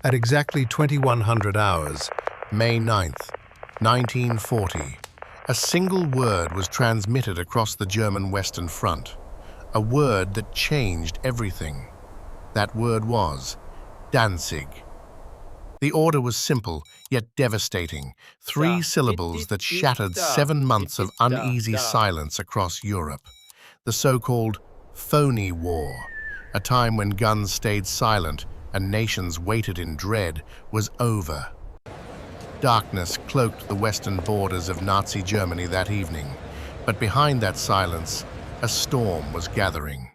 At exactly 2100 hours, May 9th, 1940, a single word was transmitted across the German Western Front, a word that changed everything. That word was Danzig. The order was simple, yet devastating, three syllables that shattered 7 months of uneasy silence across Europe. The so-called phony war, a time when guns stayed silent and nations waited in dread, was over. Darkness cloaked the western borders of Nazi Germany that evening, but behind that silence, a storm was gathering.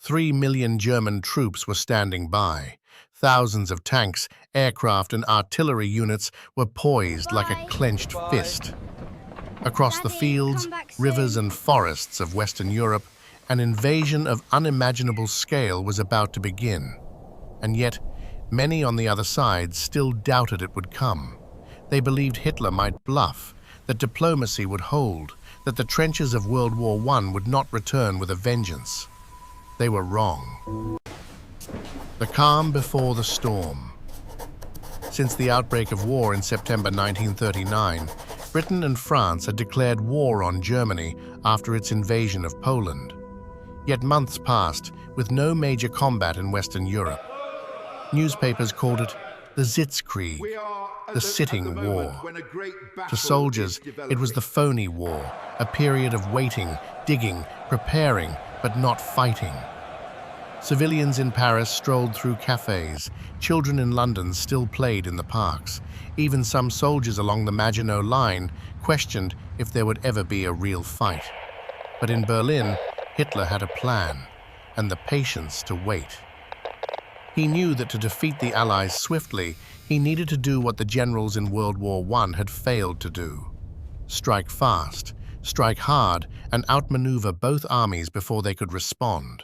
3 million German troops were standing by. Thousands of tanks, aircraft, and artillery units were poised like a clenched fist. Across the fields, rivers, and forests of Western Europe, an invasion of unimaginable scale was about to begin. And yet, many on the other side still doubted it would come. They believed Hitler might bluff, that diplomacy would hold, that the trenches of World War I would not return with a vengeance. They were wrong. The calm before the storm. Since the outbreak of war in September 1939, Britain and France had declared war on Germany after its invasion of Poland. Yet months passed with no major combat in Western Europe. Newspapers called it the blitzkrieg, the sitting war. To soldiers, it was the phony war, a period of waiting, digging, preparing, but not fighting. Civilians in Paris strolled through cafes. Children in London still played in the parks. Even some soldiers along the Maginot Line questioned if there would ever be a real fight. But in Berlin, Hitler had a plan, and the patience to wait. He knew that to defeat the Allies swiftly, he needed to do what the generals in World War I had failed to do. Strike fast, strike hard, and outmaneuver both armies before they could respond.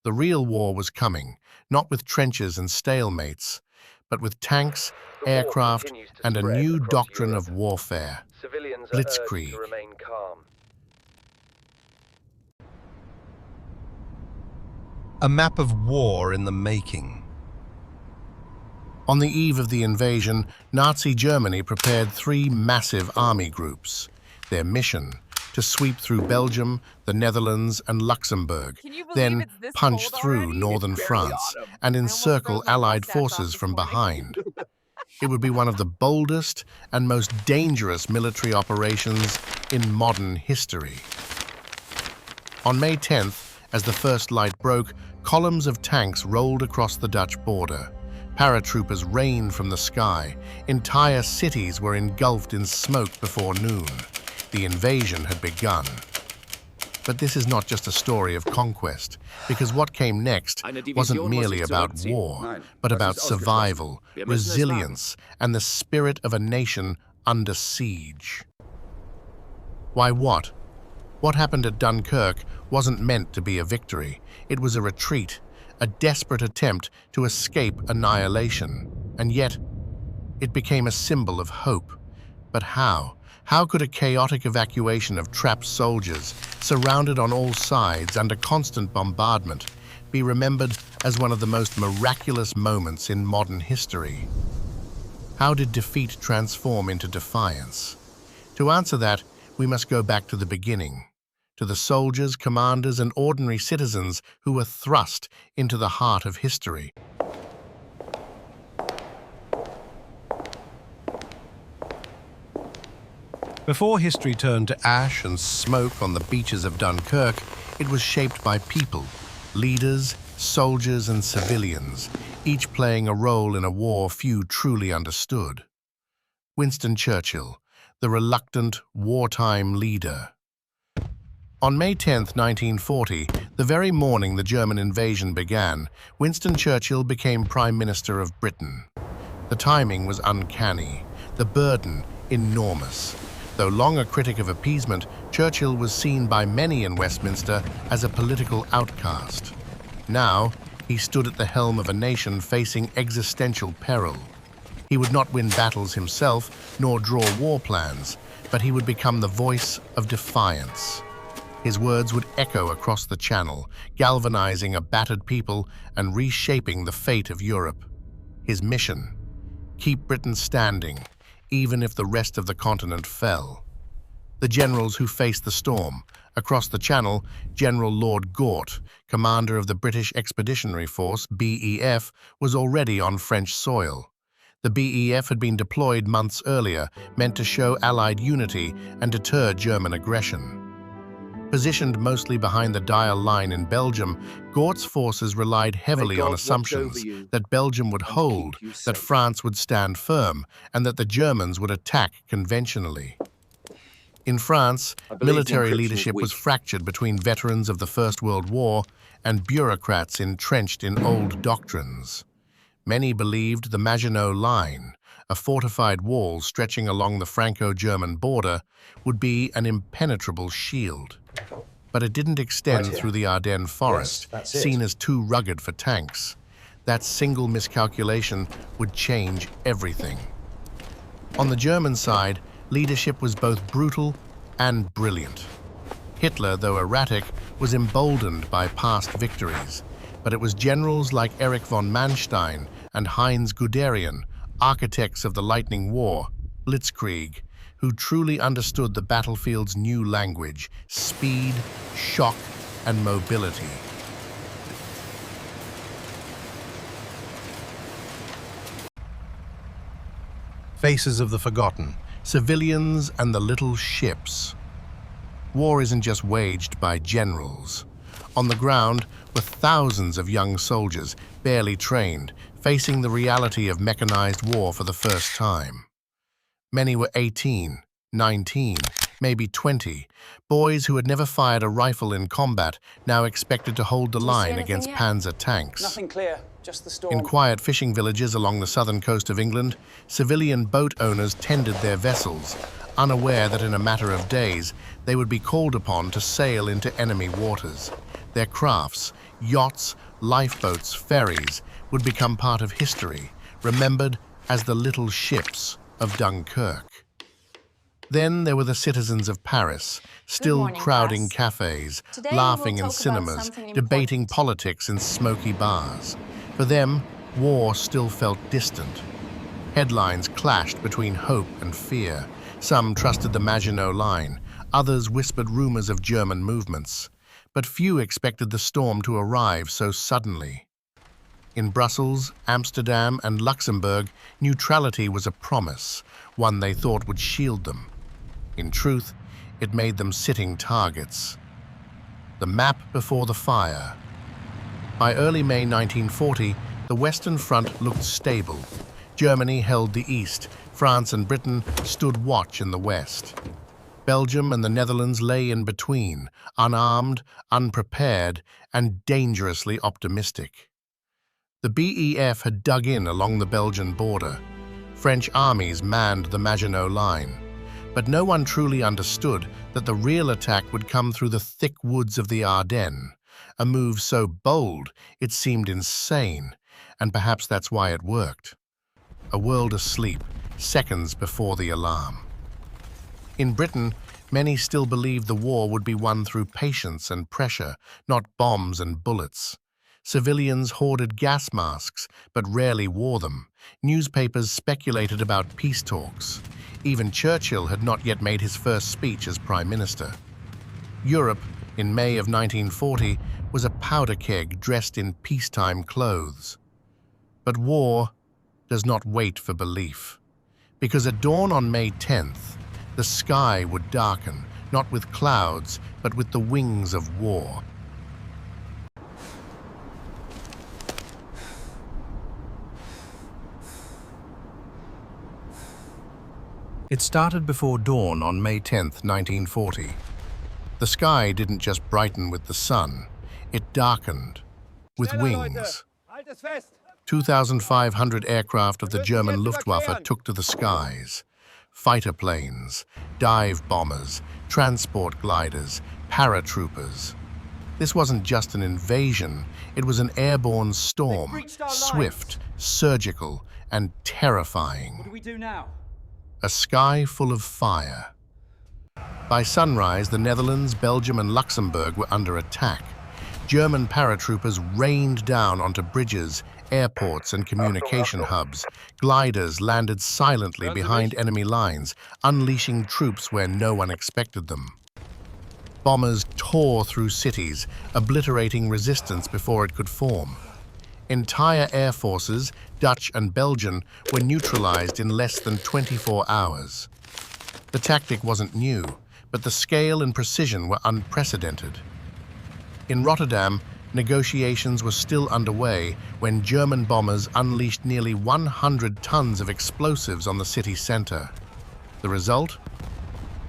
The real war was coming, not with trenches and stalemates, but with tanks, aircraft, and a new doctrine of warfare, blitzkrieg. A map of war in the making. On the eve of the invasion, Nazi Germany prepared 3 massive army groups. Their mission, to sweep through Belgium, the Netherlands, and Luxembourg, then punch through northern France and encircle Allied forces from behind. It would be one of the boldest and most dangerous military operations in modern history. On May 10th, as the first light broke, columns of tanks rolled across the Dutch border. Paratroopers rained from the sky. Entire cities were engulfed in smoke before noon. The invasion had begun. But this is not just a story of conquest, because what came next wasn't merely about war, but about survival, resilience, and the spirit of a nation under siege. Why what? What happened at Dunkirk wasn't meant to be a victory. It was a retreat, a desperate attempt to escape annihilation. And yet, it became a symbol of hope. But how? How could a chaotic evacuation of trapped soldiers, surrounded on all sides under constant bombardment, be remembered as one of the most miraculous moments in modern history? How did defeat transform into defiance? To answer that, we must go back to the beginning, to the soldiers, commanders, and ordinary citizens who were thrust into the heart of history. Before history turned to ash and smoke on the beaches of Dunkirk, it was shaped by people, leaders, soldiers, and civilians, each playing a role in a war few truly understood. Winston Churchill, the reluctant wartime leader. On May 10, 1940, the very morning the German invasion began, Winston Churchill became Prime Minister of Britain. The timing was uncanny, the burden enormous. Though long a critic of appeasement, Churchill was seen by many in Westminster as a political outcast. Now, he stood at the helm of a nation facing existential peril. He would not win battles himself, nor draw war plans, but he would become the voice of defiance. His words would echo across the Channel, galvanizing a battered people and reshaping the fate of Europe. His mission: keep Britain standing, even if the rest of the continent fell. The generals who faced the storm: across the Channel, General Lord Gort, commander of the British Expeditionary Force, BEF, was already on French soil. The BEF had been deployed months earlier, meant to show Allied unity and deter German aggression. Positioned mostly behind the Dial line in Belgium, Gort's forces relied heavily on assumptions that Belgium would hold, that France would stand firm, and that the Germans would attack conventionally. In France, military leadership was fractured between veterans of the First World War and bureaucrats entrenched in old doctrines. Many believed the Maginot Line, a fortified wall stretching along the Franco-German border, would be an impenetrable shield. But it didn't extend through the Ardennes forest, seen as too rugged for tanks. That single miscalculation would change everything. On the German side, leadership was both brutal and brilliant. Hitler, though erratic, was emboldened by past victories, but it was generals like Erich von Manstein and Heinz Guderian, architects of the Lightning War, blitzkrieg, who truly understood the battlefield's new language: speed, shock, and mobility. Faces of the forgotten. Civilians and the little ships. War isn't just waged by generals. On the ground were thousands of young soldiers, barely trained, facing the reality of mechanized war for the first time. Many were 18, 19, maybe 20, boys who had never fired a rifle in combat, now expected to hold the line against Panzer tanks. Nothing clear, just the storm. In quiet fishing villages along the southern coast of England, civilian boat owners tended their vessels, unaware that in a matter of days they would be called upon to sail into enemy waters. Their crafts, yachts, lifeboats, ferries, would become part of history, remembered as the little ships of Dunkirk. Then there were the citizens of Paris, still crowding cafes, laughing in cinemas, debating politics in smoky bars. For them, war still felt distant. Headlines clashed between hope and fear. Some trusted the Maginot Line, others whispered rumors of German movements. But few expected the storm to arrive so suddenly. In Brussels, Amsterdam, and Luxembourg, neutrality was a promise, one they thought would shield them. In truth, it made them sitting targets. The map before the fire. By early May 1940, the Western Front looked stable. Germany held the east, France and Britain stood watch in the west. Belgium and the Netherlands lay in between, unarmed, unprepared, and dangerously optimistic. The BEF had dug in along the Belgian border. French armies manned the Maginot Line. But no one truly understood that the real attack would come through the thick woods of the Ardennes, a move so bold it seemed insane, and perhaps that's why it worked. A world asleep, seconds before the alarm. In Britain, many still believed the war would be won through patience and pressure, not bombs and bullets. Civilians hoarded gas masks, but rarely wore them. Newspapers speculated about peace talks. Even Churchill had not yet made his first speech as Prime Minister. Europe, in May of 1940, was a powder keg dressed in peacetime clothes. But war does not wait for belief. Because at dawn on May 10th, the sky would darken, not with clouds, but with the wings of war. It started before dawn on May 10th, 1940. The sky didn't just brighten with the sun, it darkened with wings. 2,500 aircraft of the German Luftwaffe took to the skies. Fighter planes, dive bombers, transport gliders, paratroopers. This wasn't just an invasion, it was an airborne storm, swift, surgical, and terrifying. What do we do now? A sky full of fire. By sunrise, the Netherlands, Belgium, and Luxembourg were under attack. German paratroopers rained down onto bridges, airports and communication hubs. Gliders landed silently behind enemy lines, unleashing troops where no one expected them. Bombers tore through cities, obliterating resistance before it could form. Entire air forces, Dutch and Belgian, were neutralized in less than 24 hours. The tactic wasn't new, but the scale and precision were unprecedented. In Rotterdam, negotiations were still underway when German bombers unleashed nearly 100 tons of explosives on the city center. The result?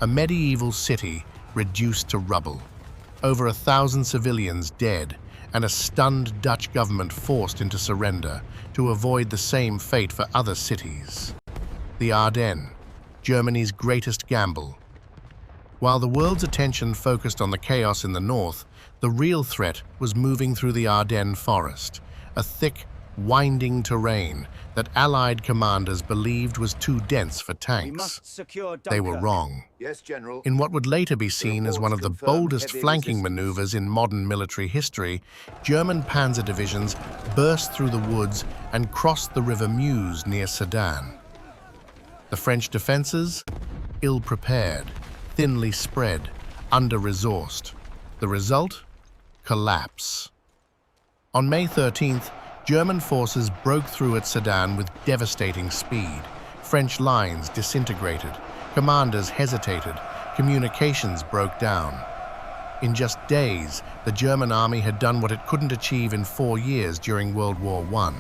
A medieval city reduced to rubble, over 1,000 civilians dead, and a stunned Dutch government forced into surrender to avoid the same fate for other cities. The Ardennes, Germany's greatest gamble. While the world's attention focused on the chaos in the north, the real threat was moving through the Ardennes forest, a thick, winding terrain that Allied commanders believed was too dense for tanks. They were wrong. Yes, General. In what would later be seen as one of the boldest flanking maneuvers in modern military history, German panzer divisions burst through the woods and crossed the River Meuse near Sedan. The French defenses? Ill-prepared, thinly spread, under-resourced. The result? Collapse. On May 13th, German forces broke through at Sedan with devastating speed. French lines disintegrated, commanders hesitated, communications broke down. In just days, the German army had done what it couldn't achieve in 4 years during World War I.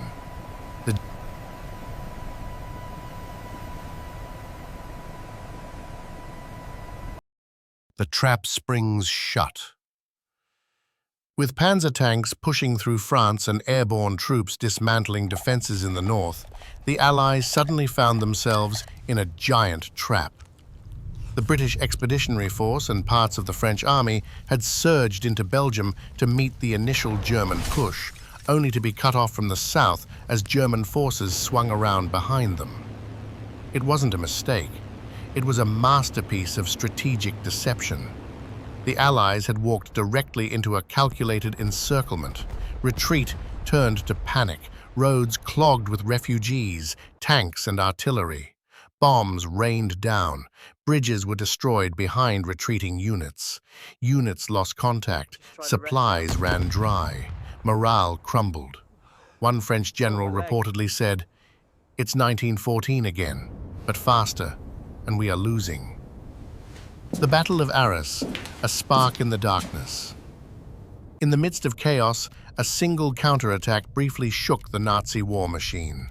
The trap springs shut. With panzer tanks pushing through France and airborne troops dismantling defenses in the north, the Allies suddenly found themselves in a giant trap. The British Expeditionary Force and parts of the French army had surged into Belgium to meet the initial German push, only to be cut off from the south as German forces swung around behind them. It wasn't a mistake. It was a masterpiece of strategic deception. The Allies had walked directly into a calculated encirclement. Retreat turned to panic, roads clogged with refugees, tanks and artillery. Bombs rained down. Bridges were destroyed behind retreating units. Units lost contact. Supplies ran dry. Morale crumbled. One French general reportedly said, "It's 1914 again, but faster, and we are losing." The Battle of Arras, a spark in the darkness. In the midst of chaos, a single counterattack briefly shook the Nazi war machine.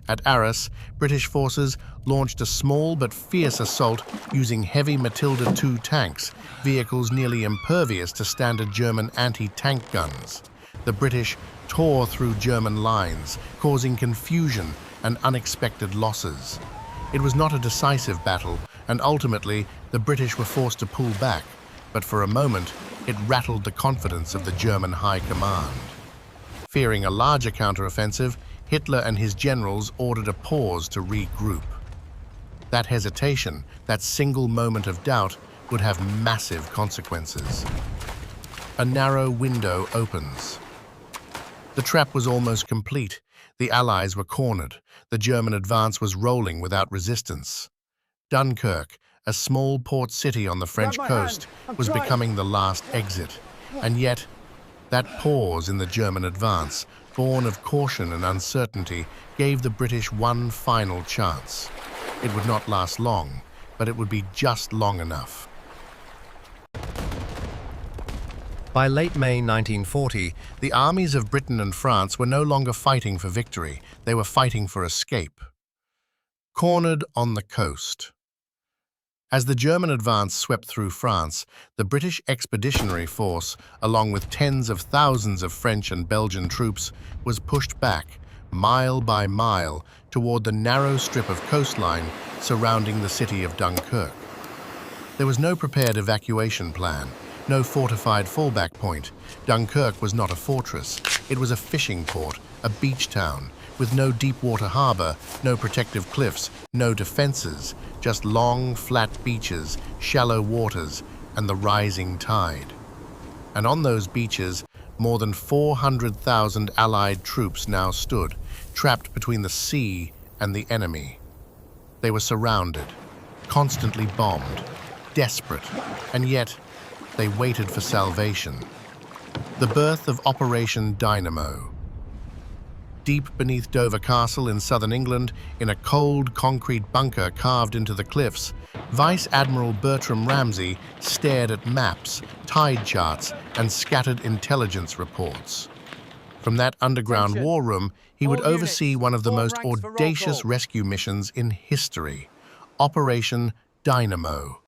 At Arras, British forces launched a small but fierce assault using heavy Matilda II tanks, vehicles nearly impervious to standard German anti-tank guns. The British tore through German lines, causing confusion and unexpected losses. It was not a decisive battle, and ultimately the British were forced to pull back, but for a moment it rattled the confidence of the German High Command. Fearing a larger counteroffensive, Hitler and his generals ordered a pause to regroup. That hesitation, that single moment of doubt, would have massive consequences. A narrow window opens. The trap was almost complete. The Allies were cornered. The German advance was rolling without resistance. Dunkirk, a small port city on the French coast, was becoming the last exit. And yet, that pause in the German advance, born of caution and uncertainty, gave the British one final chance. It would not last long, but it would be just long enough. By late May 1940, the armies of Britain and France were no longer fighting for victory. They were fighting for escape. Cornered on the coast. As the German advance swept through France, the British Expeditionary Force, along with tens of thousands of French and Belgian troops, was pushed back, mile by mile, toward the narrow strip of coastline surrounding the city of Dunkirk. There was no prepared evacuation plan, no fortified fallback point. Dunkirk was not a fortress. It was a fishing port, a beach town, with no deep-water harbor, no protective cliffs, no defenses, just long, flat beaches, shallow waters, and the rising tide. And on those beaches, More than 400,000 Allied troops now stood, trapped between the sea and the enemy. They were surrounded, constantly bombed, desperate, and yet they waited for salvation. The birth of Operation Dynamo. Deep beneath Dover Castle in southern England, in a cold concrete bunker carved into the cliffs, Vice Admiral Bertram Ramsay stared at maps, tide charts, and scattered intelligence reports. From that underground war room, he would oversee one of the most audacious rescue missions in history, Operation Dynamo.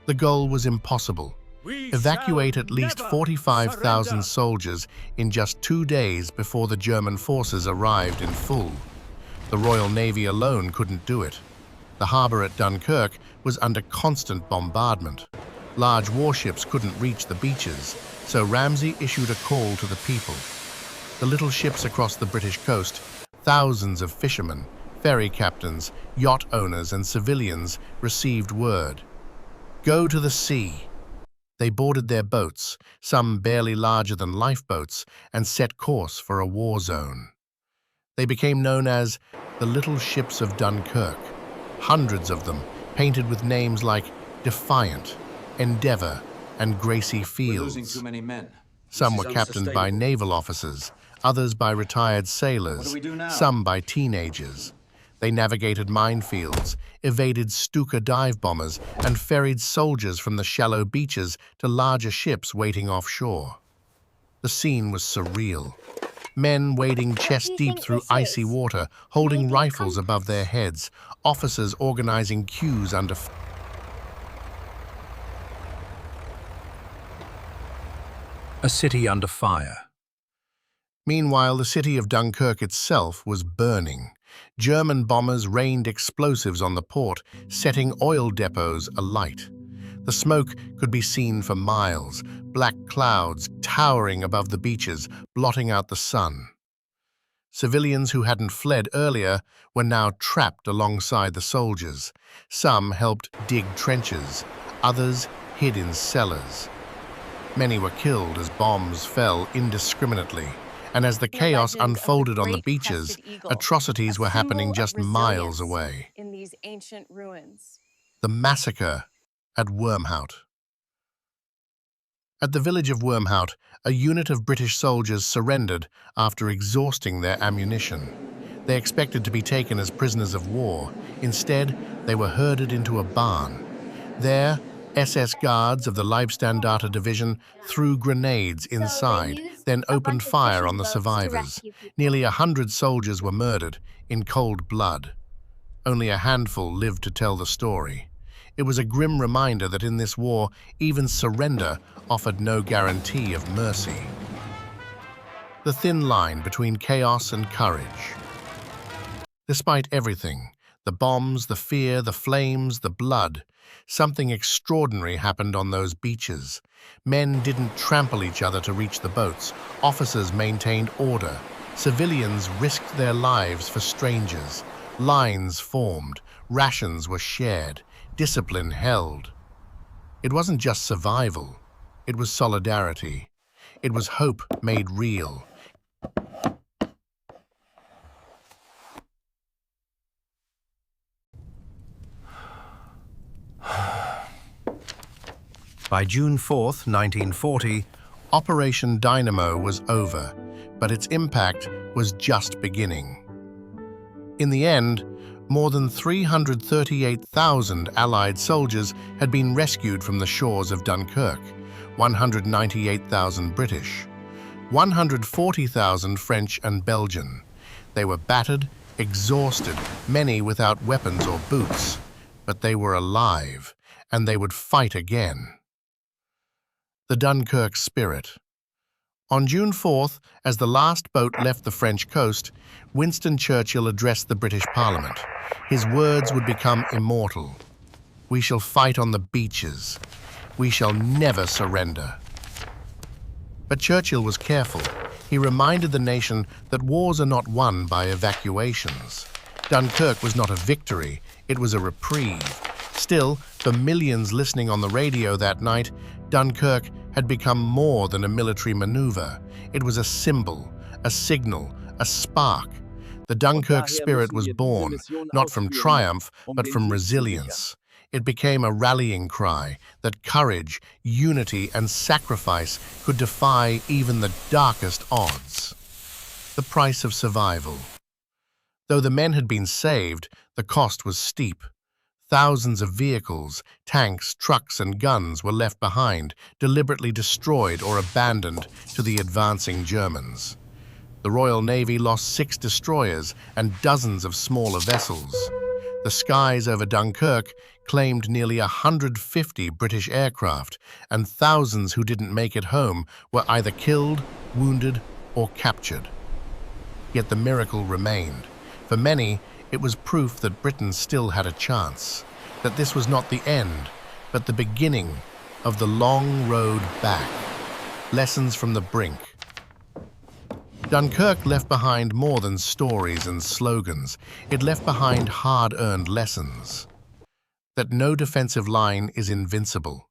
The goal was impossible. Evacuate at least 45,000 soldiers in just 2 days before the German forces arrived in full. The Royal Navy alone couldn't do it. The harbor at Dunkirk was under constant bombardment. Large warships couldn't reach the beaches, so Ramsay issued a call to the people. The little ships across the British coast, thousands of fishermen, ferry captains, yacht owners, and civilians received word. Go to the sea. They boarded their boats, some barely larger than lifeboats, and set course for a war zone. They became known as the Little Ships of Dunkirk, hundreds of them painted with names like Defiant, Endeavour, and Gracie Fields. We're losing too many men. Some were captained by naval officers, others by retired sailors, What do we do now? some by teenagers. They navigated minefields, evaded Stuka dive bombers, and ferried soldiers from the shallow beaches to larger ships waiting offshore. The scene was surreal. Men wading chest-deep through icy water, holding rifles above their heads, officers organizing queues under A city under fire. Meanwhile, the city of Dunkirk itself was burning. German bombers rained explosives on the port, setting oil depots alight. The smoke could be seen for miles, black clouds towering above the beaches, blotting out the sun. Civilians who hadn't fled earlier were now trapped alongside the soldiers. Some helped dig trenches, others hid in cellars. Many were killed as bombs fell indiscriminately. And as the chaos unfolded on the beaches, atrocities were happening just miles away. In these ancient ruins. The massacre at Wormhout. At the village of Wormhout, a unit of British soldiers surrendered after exhausting their ammunition. They expected to be taken as prisoners of war. Instead, they were herded into a barn. There, SS guards of the Leibstandarte division threw grenades inside, then opened fire on the survivors. Nearly 100 soldiers were murdered in cold blood. Only a handful lived to tell the story. It was a grim reminder that in this war, even surrender offered no guarantee of mercy. The thin line between chaos and courage. Despite everything, the bombs, the fear, the flames, the blood, something extraordinary happened on those beaches. Men didn't trample each other to reach the boats. Officers maintained order. Civilians risked their lives for strangers. Lines formed. Rations were shared. Discipline held. It wasn't just survival. It was solidarity. It was hope made real. By June 4th, 1940, Operation Dynamo was over, but its impact was just beginning. In the end, more than 338,000 Allied soldiers had been rescued from the shores of Dunkirk, 198,000 British, 140,000 French and Belgian. They were battered, exhausted, many without weapons or boots, but they were alive, and they would fight again. The Dunkirk spirit. On June 4th, as the last boat left the French coast, Winston Churchill addressed the British Parliament. His words would become immortal. "We shall fight on the beaches. We shall never surrender." But Churchill was careful. He reminded the nation that wars are not won by evacuations. Dunkirk was not a victory, it was a reprieve. Still, for millions listening on the radio that night, Dunkirk had become more than a military maneuver. It was a symbol, a signal, a spark. The Dunkirk spirit was born, not from triumph, but from resilience. It became a rallying cry that courage, unity, and sacrifice could defy even the darkest odds. The price of survival. Though the men had been saved, the cost was steep. Thousands of vehicles, tanks, trucks, and guns were left behind, deliberately destroyed or abandoned to the advancing Germans. The Royal Navy lost 6 destroyers and dozens of smaller vessels. The skies over Dunkirk claimed nearly 150 British aircraft, and thousands who didn't make it home were either killed, wounded, or captured. Yet the miracle remained. For many, it was proof that Britain still had a chance, that this was not the end, but the beginning of the long road back. Lessons from the brink. Dunkirk left behind more than stories and slogans. It left behind hard-earned lessons. That no defensive line is invincible.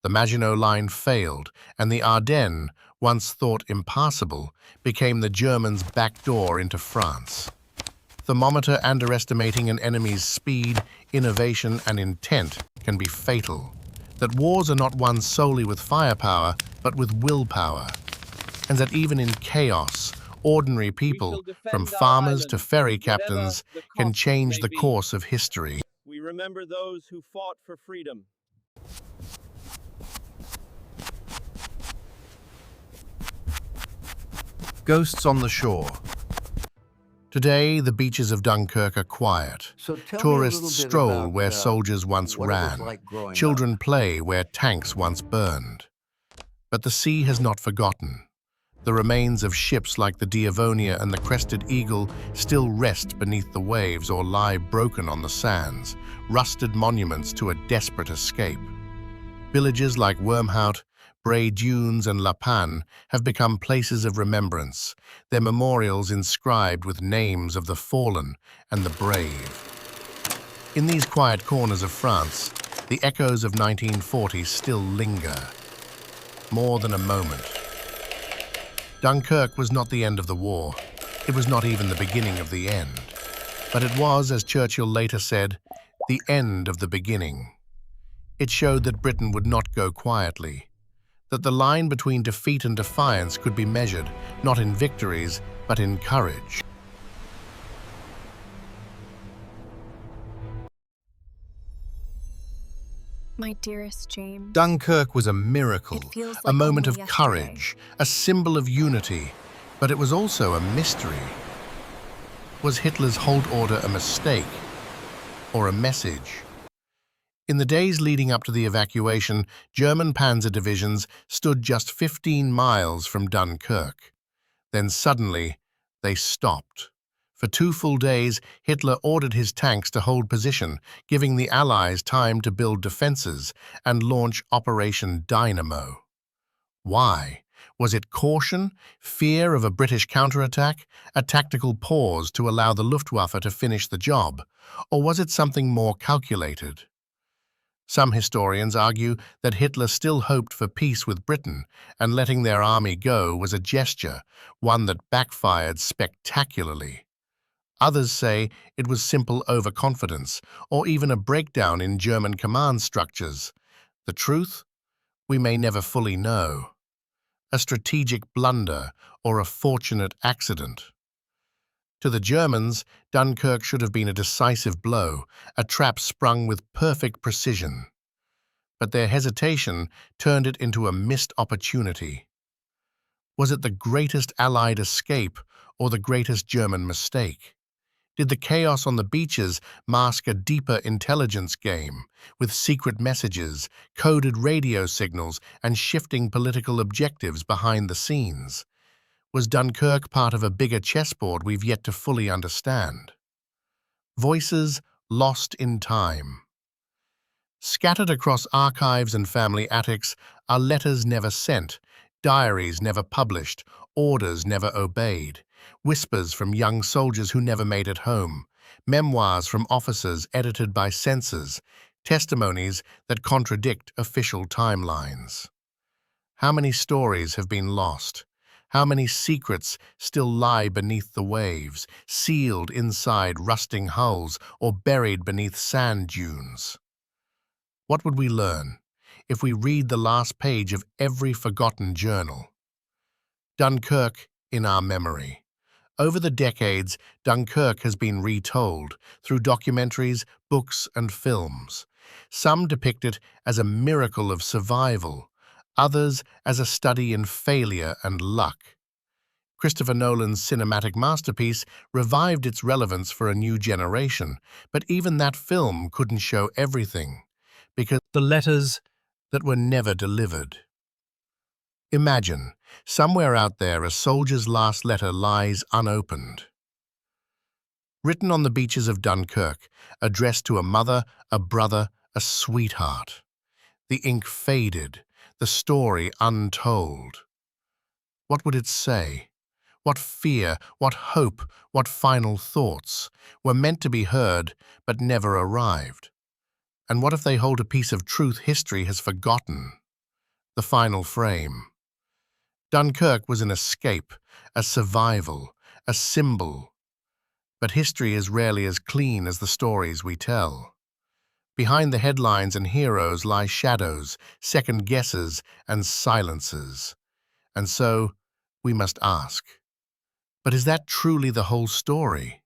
The Maginot Line failed, and the Ardennes, once thought impassable, became the Germans' back door into France. Thermometer underestimating an enemy's speed, innovation, and intent can be fatal. That wars are not won solely with firepower, but with willpower. And that even in chaos, ordinary people, from farmers to ferry captains, can change the course of history. We remember those who fought for freedom. Ghosts on the shore. Today, the beaches of Dunkirk are quiet. Tourists stroll where soldiers once ran. Children play where tanks once burned. But the sea has not forgotten. The remains of ships like the Diavonia and the Crested Eagle still rest beneath the waves or lie broken on the sands, rusted monuments to a desperate escape. Villages like Wormhout, Bray Dunes, and La Panne have become places of remembrance, their memorials inscribed with names of the fallen and the brave. In these quiet corners of France, the echoes of 1940 still linger. More than a moment. Dunkirk was not the end of the war. It was not even the beginning of the end. But it was, as Churchill later said, the end of the beginning. It showed that Britain would not go quietly, that the line between defeat and defiance could be measured not in victories, but in courage. My dearest James. Dunkirk was a miracle, It feels a like moment of only yesterday. courage, a symbol of unity, but it was also a mystery. Was Hitler's hold order a mistake or a message? In the days leading up to the evacuation, German panzer divisions stood just 15 miles from Dunkirk. Then suddenly, they stopped. For 2 full days, Hitler ordered his tanks to hold position, giving the Allies time to build defenses and launch Operation Dynamo. Why? Was it caution, fear of a British counterattack, a tactical pause to allow the Luftwaffe to finish the job, or was it something more calculated? Some historians argue that Hitler still hoped for peace with Britain, and letting their army go was a gesture, one that backfired spectacularly. Others say it was simple overconfidence, or even a breakdown in German command structures. The truth? We may never fully know. A strategic blunder or a fortunate accident. To the Germans, Dunkirk should have been a decisive blow, a trap sprung with perfect precision. But their hesitation turned it into a missed opportunity. Was it the greatest Allied escape or the greatest German mistake? Did the chaos on the beaches mask a deeper intelligence game, with secret messages, coded radio signals, and shifting political objectives behind the scenes? Was Dunkirk part of a bigger chessboard we've yet to fully understand? Voices lost in time. Scattered across archives and family attics are letters never sent, diaries never published, orders never obeyed, whispers from young soldiers who never made it home, memoirs from officers edited by censors, testimonies that contradict official timelines. How many stories have been lost? How many secrets still lie beneath the waves, sealed inside rusting hulls or buried beneath sand dunes? What would we learn if we read the last page of every forgotten journal? Dunkirk in our memory. Over the decades, Dunkirk has been retold through documentaries, books, and films. Some depict it as a miracle of survival, others as a study in failure and luck. Christopher Nolan's cinematic masterpiece revived its relevance for a new generation, but even that film couldn't show everything, because The letters. that were never delivered. Imagine, somewhere out there, a soldier's last letter lies unopened. Written on the beaches of Dunkirk, addressed to a mother, a brother, a sweetheart. The ink faded, the story untold. What would it say? What fear, what hope, what final thoughts were meant to be heard but never arrived? And what if they hold a piece of truth history has forgotten? The final frame. Dunkirk was an escape, a survival, a symbol. But history is rarely as clean as the stories we tell. Behind the headlines and heroes lie shadows, second guesses, and silences. And so, we must ask, but is that truly the whole story?